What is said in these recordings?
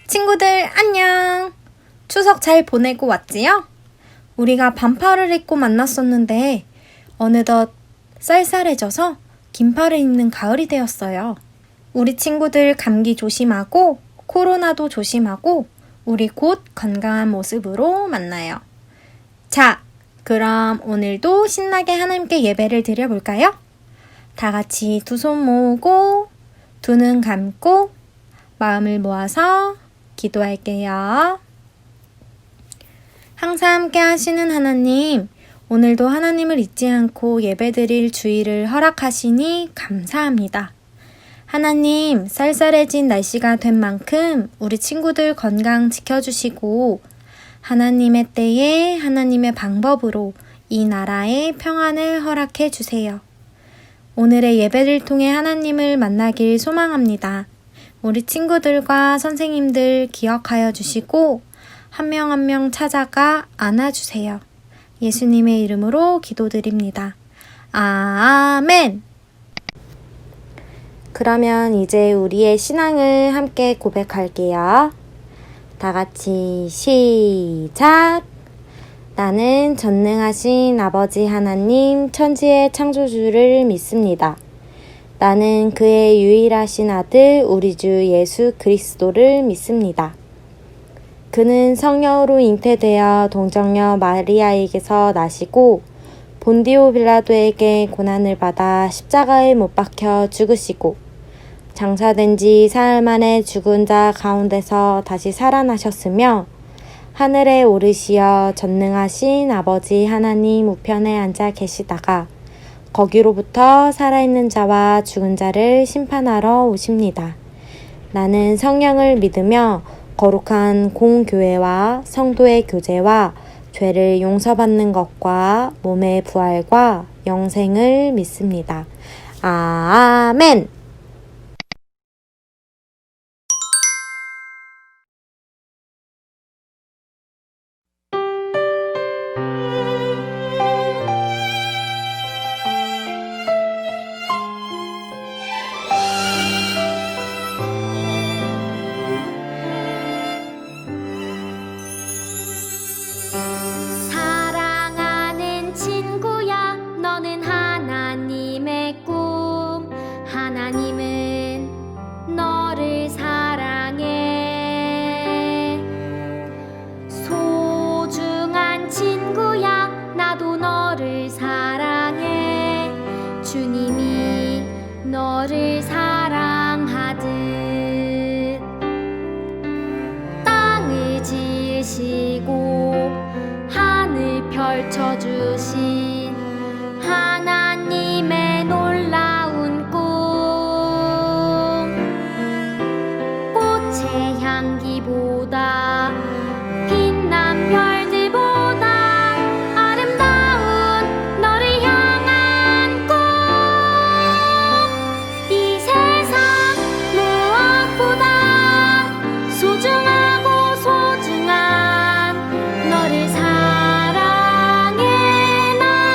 친구들 안녕! 추석 잘 보내고 왔지요? 우리가 반팔을 입고 만났었는데 어느덧 쌀쌀해져서 긴팔을 입는 가을이 되었어요. 우리 친구들 감기 조심하고 코로나도 조심하고 우리 곧 건강한 모습으로 만나요. 자, 그럼 오늘도 신나게 하나님께 예배를 드려볼까요? 다 같이 두 손 모으고 두 눈 감고 마음을 모아서 기도할게요. 항상 함께 하시는 하나님, 오늘도 하나님을 잊지 않고 예배드릴 주의를 허락하시니 감사합니다. 하나님, 쌀쌀해진 날씨가 된 만큼 우리 친구들 건강 지켜주시고 하나님의 때에 하나님의 방법으로 이 나라에 평안을 허락해 주세요. 오늘의 예배를 통해 하나님을 만나길 소망합니다. 우리 친구들과 선생님들 기억하여 주시고 한 명 한 명 찾아가 안아주세요. 예수님의 이름으로 기도드립니다. 아멘! 그러면 이제 우리의 신앙을 함께 고백할게요. 다 같이 시작! 나는 전능하신 아버지 하나님 천지의 창조주를 믿습니다. 나는 그의 유일하신 아들 우리 주 예수 그리스도를 믿습니다. 그는 성령으로 잉태되어 동정녀 마리아에게서 나시고 본디오 빌라도에게 고난을 받아 십자가에 못 박혀 죽으시고 장사된 지 사흘 만에 죽은 자 가운데서 다시 살아나셨으며 하늘에 오르시어 전능하신 아버지 하나님 우편에 앉아 계시다가 거기로부터 살아있는 자와 죽은 자를 심판하러 오십니다. 나는 성령을 믿으며 거룩한 공교회와 성도의 교제와 죄를 용서받는 것과 몸의 부활과 영생을 믿습니다. 아멘! 사랑하는 친구야, 너는 하나님의 꿈. 하나님은 너를 사랑해. 소중한 친구야, 나도 너를 사랑해. 주님이 너를 사랑하듯 땅을 지으시고 하늘 펼쳐주신 하나님의 놀라운 꿈. 꽃의 향기보다 빛난 별들보다 아름다운 너를 향한 꿈. 이 세상 무엇보다 소중하고 소중한 너를 사랑해. 나는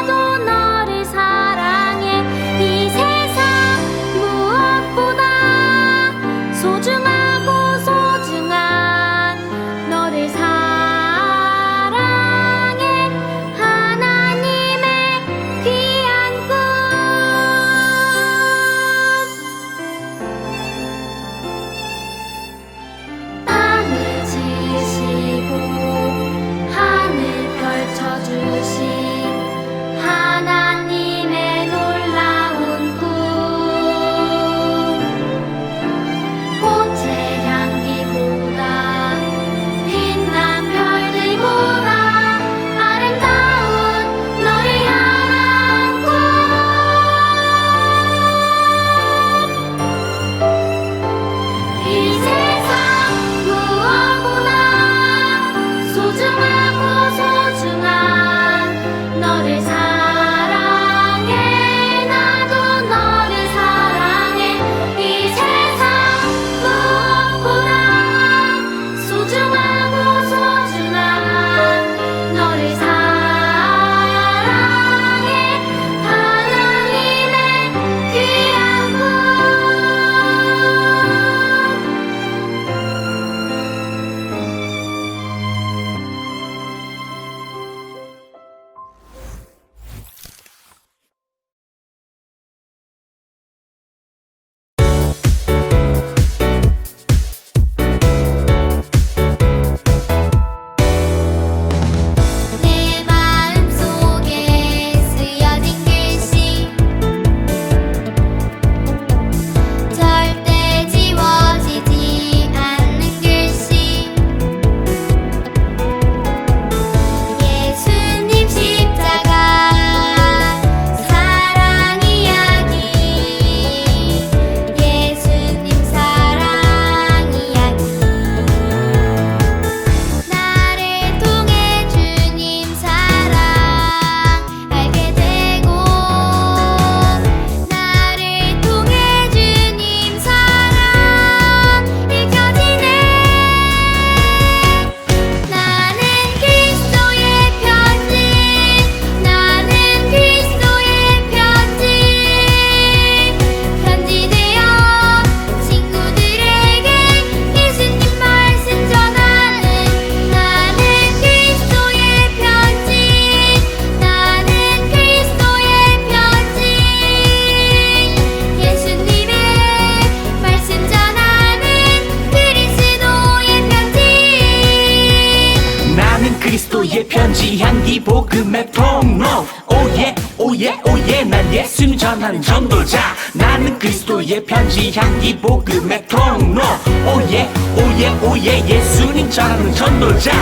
복음의 통로 오예 오예 오예 난 예수님 전하는 전도자 나는 그리스도의 편지한 이 복음의 통로 오예 오예 오예 예수님 전하는 전도자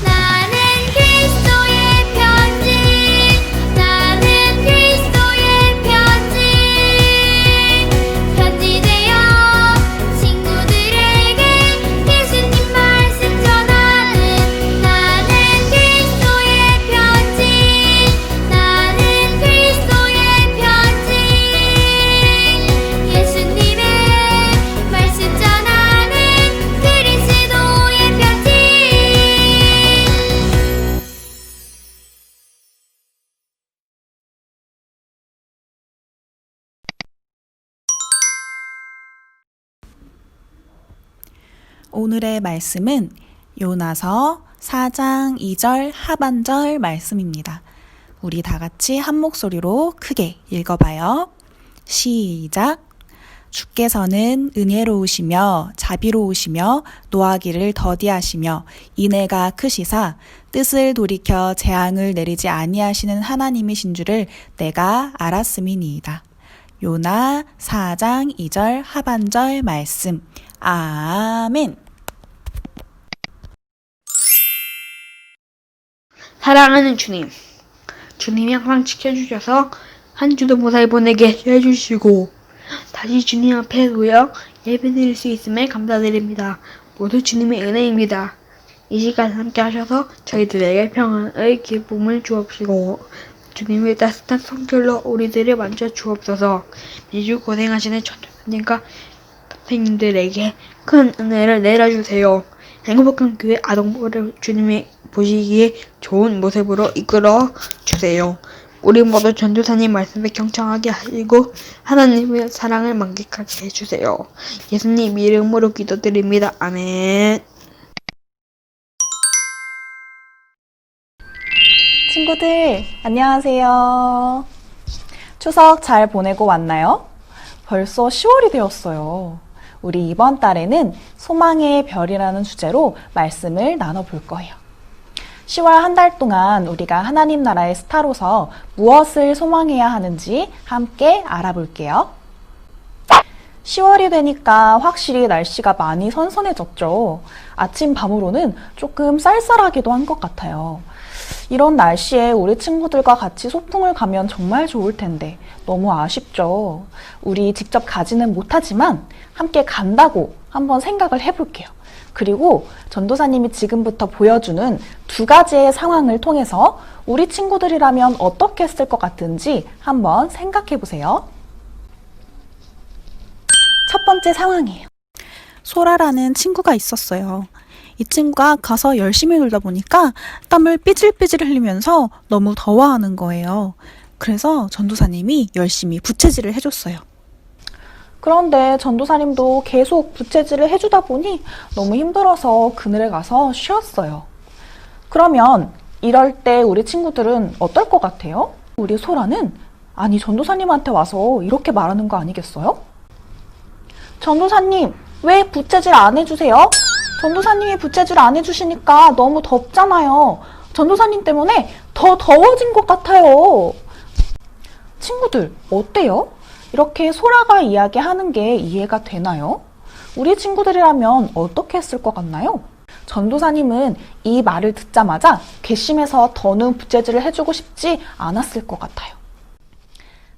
나는 그리스도의 편지 나는 그리스도의 편지 되어 친구들에게 예수님 말씀 전하는 나는 그리스도의 편지 나는 그리스도의 편지 예수님의 말씀 전하는 그리스도의 편지 오늘의 말씀은 요나서 4장 2절 하반절 말씀입니다. 우리 다 같이 한 목소리로 크게 읽어봐요. 시작! 주께서는 은혜로우시며 자비로우시며 노하기를 더디하시며 인애가 크시사 뜻을 돌이켜 재앙을 내리지 아니하시는 하나님이신 줄을 내가 알았음이니이다. 요나 4장 2절 하반절 말씀. 아멘. 사랑하는 주님, 주님이 항상 지켜주셔서 한 주도 무사히 보내게 해주시고 다시 주님 앞에 놓여 예배드릴 수 있음에 감사드립니다. 모두 주님의 은혜입니다. 이 시간 함께 하셔서 저희들에게 평안의 기쁨을 주옵시고 주님의 따뜻한 손길로 우리들을 만져 주옵소서. 매주 고생하시는 전도사님과 선생님들에게 큰 은혜를 내려주세요. 행복한 교회 아동부를 주님이 보시기에 좋은 모습으로 이끌어 주세요. 우리 모두 전도사님 말씀에 경청하게 하시고 하나님의 사랑을 만끽하게 해주세요. 예수님 이름으로 기도드립니다. 아멘. 친구들, 안녕하세요. 추석 잘 보내고 왔나요? 벌써 10월이 되었어요. 우리 이번 달에는 소망의 별이라는 주제로 말씀을 나눠볼 거예요. 10월 한 달 동안 우리가 하나님 나라의 스타로서 무엇을 소망해야 하는지 함께 알아볼게요. 10월이 되니까 확실히 날씨가 많이 선선해졌죠. 아침 밤으로는 조금 쌀쌀하기도 한 것 같아요. 이런 날씨에 우리 친구들과 같이 소풍을 가면 정말 좋을 텐데 너무 아쉽죠. 우리 직접 가지는 못하지만 함께 간다고 한번 생각을 해볼게요. 그리고 전도사님이 지금부터 보여주는 두 가지의 상황을 통해서 우리 친구들이라면 어떻게 했을 것 같은지 한번 생각해 보세요. 첫 번째 상황이에요. 소라라는 친구가 있었어요. 이 친구가 가서 열심히 놀다 보니까 땀을 삐질삐질 흘리면서 너무 더워하는 거예요. 그래서 전도사님이 열심히 부채질을 해줬어요. 그런데 전도사님도 계속 부채질을 해주다 보니 너무 힘들어서 그늘에 가서 쉬었어요. 그러면 이럴 때 우리 친구들은 어떨 것 같아요? 우리 소라는 아니 전도사님한테 와서 이렇게 말하는 거 아니겠어요? 전도사님, 왜 부채질 안 해주세요? 전도사님이 부채질 안 해주시니까 너무 덥잖아요. 전도사님 때문에 더 더워진 것 같아요. 친구들, 어때요? 이렇게 소라가 이야기하는 게 이해가 되나요? 우리 친구들이라면 어떻게 했을 것 같나요? 전도사님은 이 말을 듣자마자 괘씸해서 더는 부채질을 해주고 싶지 않았을 것 같아요.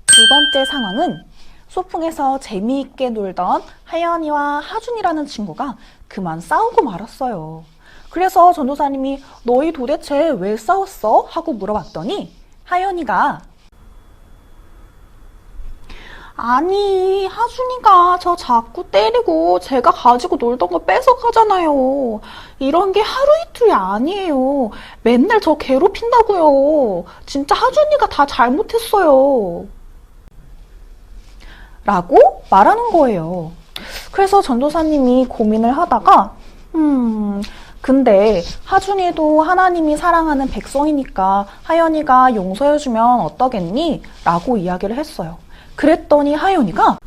두 번째 상황은 소풍에서 재미있게 놀던 하연이와 하준이라는 친구가 그만 싸우고 말았어요. 그래서 전도사님이 너희 도대체 왜 싸웠어? 하고 물어봤더니 하연이가 아니, 하준이가 저 자꾸 때리고 제가 가지고 놀던 거 뺏어가잖아요. 이런 게 하루 이틀이 아니에요. 맨날 저 괴롭힌다고요. 진짜 하준이가 다 잘못했어요. 라고 말하는 거예요. 그래서 전도사님이 고민을 하다가 근데 하준이도 하나님이 사랑하는 백성이니까 하연이가 용서해주면 어떠겠니? 라고 이야기를 했어요. 그랬더니 하연이가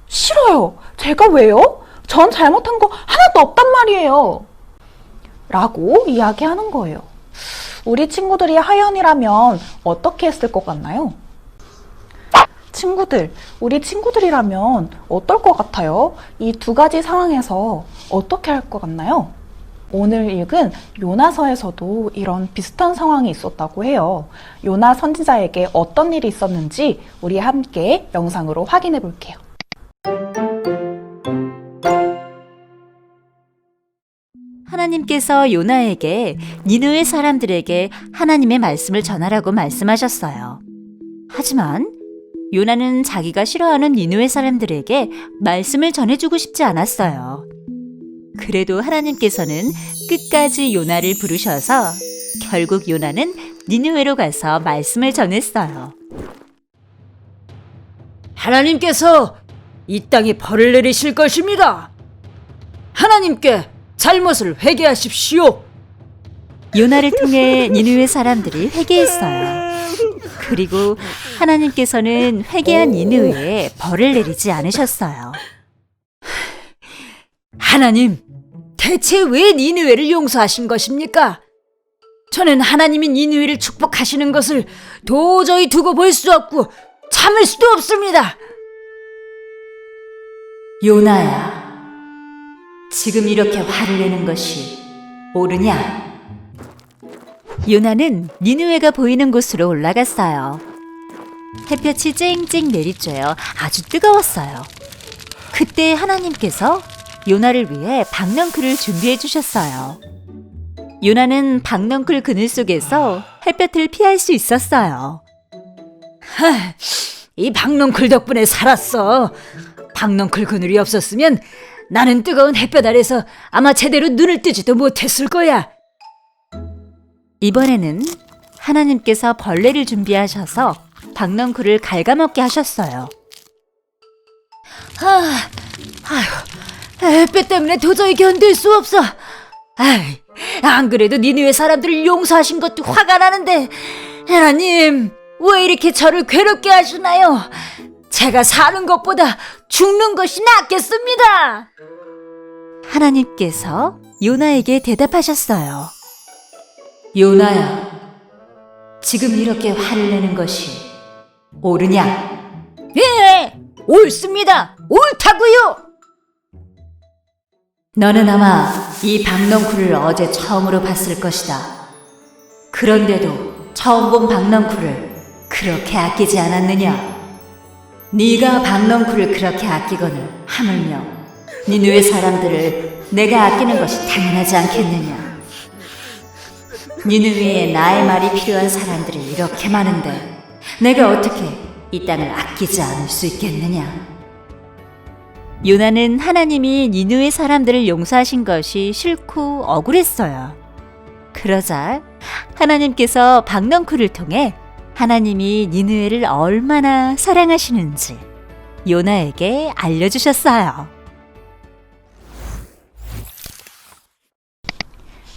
싫어요. 제가 왜요? 전 잘못한 거 하나도 없단 말이에요. 라고 이야기하는 거예요. 우리 친구들이 하연이라면 어떻게 했을 것 같나요? 친구들, 우리 친구들이라면 어떨 것 같아요? 이 두 가지 상황에서 어떻게 할 것 같나요? 오늘 읽은 요나서에서도 이런 비슷한 상황이 있었다고 해요. 요나 선지자에게 어떤 일이 있었는지 우리 함께 영상으로 확인해 볼게요. 하나님께서 요나에게 니느웨 사람들에게 하나님의 말씀을 전하라고 말씀하셨어요. 하지만 요나는 자기가 싫어하는 니느웨 사람들에게 말씀을 전해주고 싶지 않았어요. 그래도 하나님께서는 끝까지 요나를 부르셔서 결국 요나는 니느웨로 가서 말씀을 전했어요. 하나님께서 이 땅에 벌을 내리실 것입니다. 하나님께 잘못을 회개하십시오. 요나를 통해 니느웨 사람들이 회개했어요. 그리고 하나님께서는 회개한 니느웨에 벌을 내리지 않으셨어요. 하나님, 대체 왜 니느웨를 용서하신 것입니까? 저는 하나님이 니느웨를 축복하시는 것을 도저히 두고 볼 수 없고 참을 수도 없습니다. 요나야, 지금 이렇게 화를 내는 것이 옳으냐? 요나는 니느웨가 보이는 곳으로 올라갔어요. 햇볕이 쨍쨍 내리쬐어 아주 뜨거웠어요. 그때 하나님께서 요나를 위해 박넝쿨을 준비해 주셨어요. 요나는 박넝쿨 그늘 속에서 햇볕을 피할 수 있었어요. 이 박넝쿨 덕분에 살았어. 박넝쿨 그늘이 없었으면 나는 뜨거운 햇볕 아래서 아마 제대로 눈을 뜨지도 못했을 거야. 이번에는 하나님께서 벌레를 준비하셔서 박넝쿨을 갉아먹게 하셨어요. 햇볕 때문에 도저히 견딜 수 없어. 안 그래도 니느웨 사람들을 용서하신 것도 화가 나는데 하나님, 왜 이렇게 저를 괴롭게 하시나요? 제가 사는 것보다 죽는 것이 낫겠습니다. 하나님께서 요나에게 대답하셨어요. 요나야, 지금 이렇게 화를 내는 것이 옳으냐? 예, 옳습니다. 옳다고요. 너는 아마 이 박넝쿨을 어제 처음으로 봤을 것이다. 그런데도 처음 본 박넝쿨을 그렇게 아끼지 않았느냐? 네가 박넝쿨을 그렇게 아끼거늘 하물며 니느웨 사람들을 내가 아끼는 것이 당연하지 않겠느냐? 니느웨에 나의 말이 필요한 사람들이 이렇게 많은데 내가 어떻게 이 땅을 아끼지 않을 수 있겠느냐? 요나는 하나님이 니느웨 사람들을 용서하신 것이 싫고 억울했어요. 그러자 하나님께서 박넝쿨을 통해 하나님이 니느웨를 얼마나 사랑하시는지 요나에게 알려주셨어요.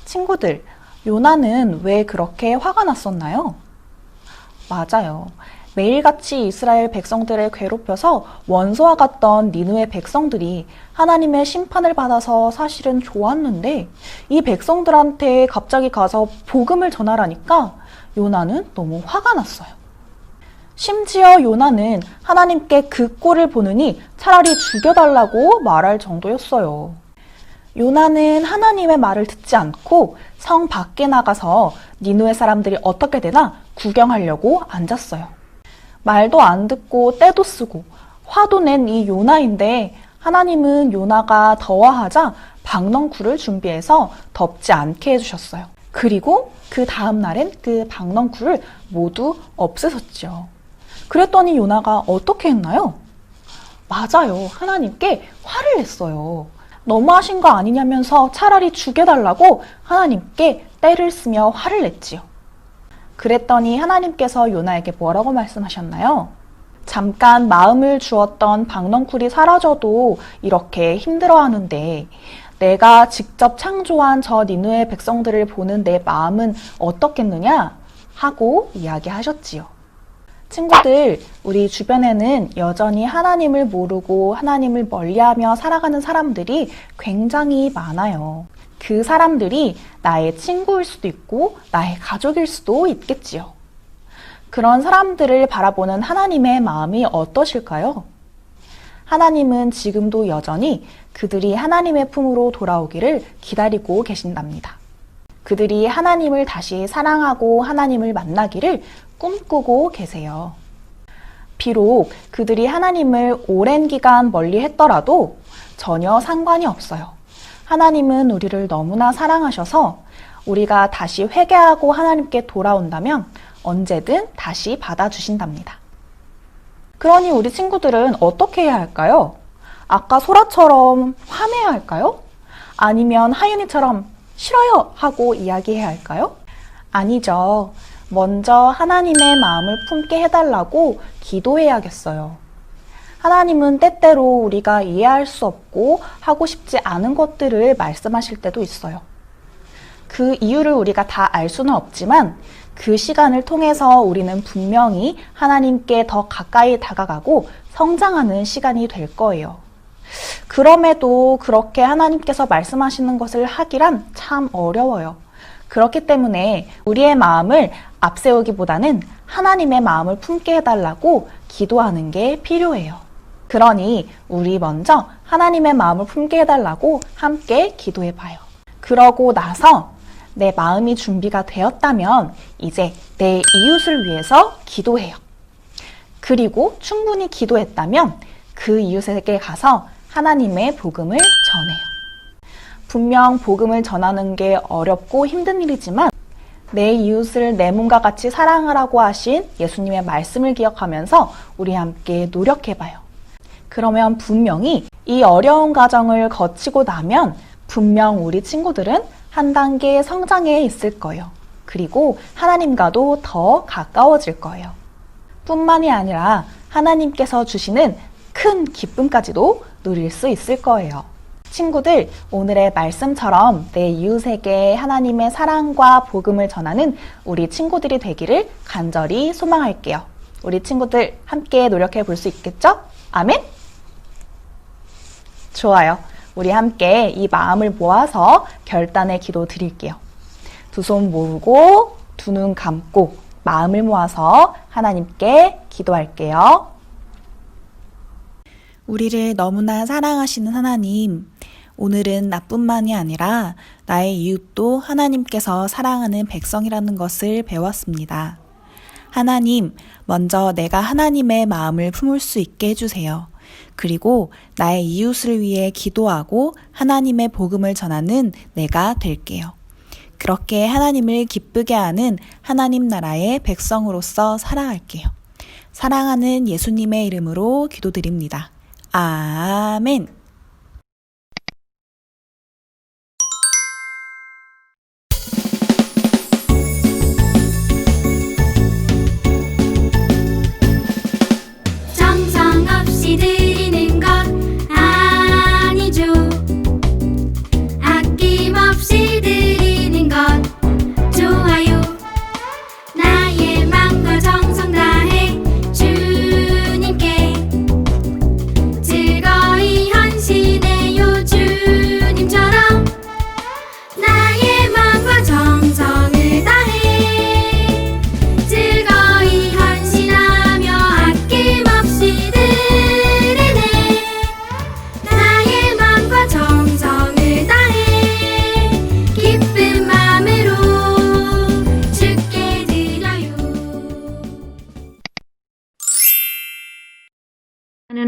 친구들, 요나는 왜 그렇게 화가 났었나요? 맞아요. 매일같이 이스라엘 백성들을 괴롭혀서 원수와 같던 니느웨 백성들이 하나님의 심판을 받아서 사실은 좋았는데 이 백성들한테 갑자기 가서 복음을 전하라니까 요나는 너무 화가 났어요. 심지어 요나는 하나님께 그 꼴을 보느니 차라리 죽여달라고 말할 정도였어요. 요나는 하나님의 말을 듣지 않고 성 밖에 나가서 니느웨 사람들이 어떻게 되나 구경하려고 앉았어요. 말도 안 듣고 떼도 쓰고 화도 낸 이 요나인데 하나님은 요나가 더워하자 박넝쿨을 준비해서 덥지 않게 해주셨어요. 그리고 그 다음 날엔 그 박넝쿨을 모두 없애셨죠. 그랬더니 요나가 어떻게 했나요? 맞아요. 하나님께 화를 냈어요. 너무하신 거 아니냐면서 차라리 죽여달라고 하나님께 떼를 쓰며 화를 냈지요. 그랬더니 하나님께서 요나에게 뭐라고 말씀하셨나요? 잠깐 마음을 주었던 박넝쿨이 사라져도 이렇게 힘들어하는데 내가 직접 창조한 저 니느웨 백성들을 보는 내 마음은 어떻겠느냐? 하고 이야기하셨지요. 친구들, 우리 주변에는 여전히 하나님을 모르고 하나님을 멀리하며 살아가는 사람들이 굉장히 많아요. 그 사람들이 나의 친구일 수도 있고 나의 가족일 수도 있겠지요. 그런 사람들을 바라보는 하나님의 마음이 어떠실까요? 하나님은 지금도 여전히 그들이 하나님의 품으로 돌아오기를 기다리고 계신답니다. 그들이 하나님을 다시 사랑하고 하나님을 만나기를 꿈꾸고 계세요. 비록 그들이 하나님을 오랜 기간 멀리 했더라도 전혀 상관이 없어요. 하나님은 우리를 너무나 사랑하셔서 우리가 다시 회개하고 하나님께 돌아온다면 언제든 다시 받아주신답니다. 그러니 우리 친구들은 어떻게 해야 할까요? 아까 소라처럼 화내야 할까요? 아니면 하윤이처럼 싫어요 하고 이야기해야 할까요? 아니죠. 먼저 하나님의 마음을 품게 해달라고 기도해야겠어요. 하나님은 때때로 우리가 이해할 수 없고 하고 싶지 않은 것들을 말씀하실 때도 있어요. 그 이유를 우리가 다 알 수는 없지만 그 시간을 통해서 우리는 분명히 하나님께 더 가까이 다가가고 성장하는 시간이 될 거예요. 그럼에도 그렇게 하나님께서 말씀하시는 것을 하기란 참 어려워요. 그렇기 때문에 우리의 마음을 앞세우기보다는 하나님의 마음을 품게 해달라고 기도하는 게 필요해요. 그러니 우리 먼저 하나님의 마음을 품게 해달라고 함께 기도해봐요. 그러고 나서 내 마음이 준비가 되었다면 이제 내 이웃을 위해서 기도해요. 그리고 충분히 기도했다면 그 이웃에게 가서 하나님의 복음을 전해요. 분명 복음을 전하는 게 어렵고 힘든 일이지만 내 이웃을 내 몸과 같이 사랑하라고 하신 예수님의 말씀을 기억하면서 우리 함께 노력해봐요. 그러면 분명히 이 어려운 과정을 거치고 나면 분명 우리 친구들은 한 단계 성장해 있을 거예요. 그리고 하나님과도 더 가까워질 거예요. 뿐만이 아니라 하나님께서 주시는 큰 기쁨까지도 누릴 수 있을 거예요. 친구들, 오늘의 말씀처럼 내 이웃에게 하나님의 사랑과 복음을 전하는 우리 친구들이 되기를 간절히 소망할게요. 우리 친구들 함께 노력해 볼 수 있겠죠? 아멘? 좋아요. 우리 함께 이 마음을 모아서 결단의 기도 드릴게요. 두 손 모으고 두 눈 감고 마음을 모아서 하나님께 기도할게요. 우리를 너무나 사랑하시는 하나님, 오늘은 나뿐만이 아니라 나의 이웃도 하나님께서 사랑하는 백성이라는 것을 배웠습니다. 하나님, 먼저 내가 하나님의 마음을 품을 수 있게 해주세요. 그리고 나의 이웃을 위해 기도하고 하나님의 복음을 전하는 내가 될게요. 그렇게 하나님을 기쁘게 하는 하나님 나라의 백성으로서 살아갈게요. 사랑하는 예수님의 이름으로 기도드립니다. 아멘. 정성 없이 드리는 것 아니죠. 아낌없이 드리는 것 좋아요. 나의 마음과 정성 다해 주님께 즐거이 헌신해요. 주님처럼 나의 마음과 정성을 다해 즐거이 헌신하며 아낌없이 드리네. 나의 마음과 정성을 다해 기쁜 마음으로 주께 드려요.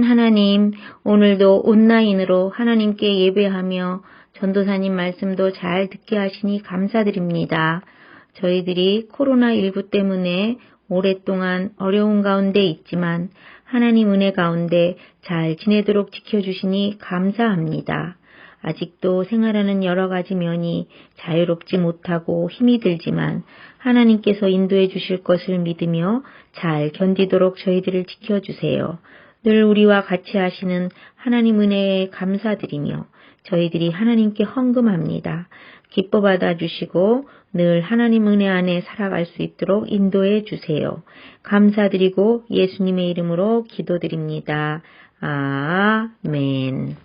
하나님, 오늘도 온라인으로 하나님께 예배하며 전도사님 말씀도 잘 듣게 하시니 감사드립니다. 저희들이 코로나19 때문에 오랫동안 어려운 가운데 있지만 하나님 은혜 가운데 잘 지내도록 지켜주시니 감사합니다. 아직도 생활하는 여러 가지 면이 자유롭지 못하고 힘이 들지만 하나님께서 인도해 주실 것을 믿으며 잘 견디도록 저희들을 지켜주세요. 늘 우리와 같이 하시는 하나님 은혜에 감사드리며 저희들이 하나님께 헌금합니다. 기뻐 받아주시고 늘 하나님 은혜 안에 살아갈 수 있도록 인도해 주세요. 감사드리고 예수님의 이름으로 기도드립니다. 아멘.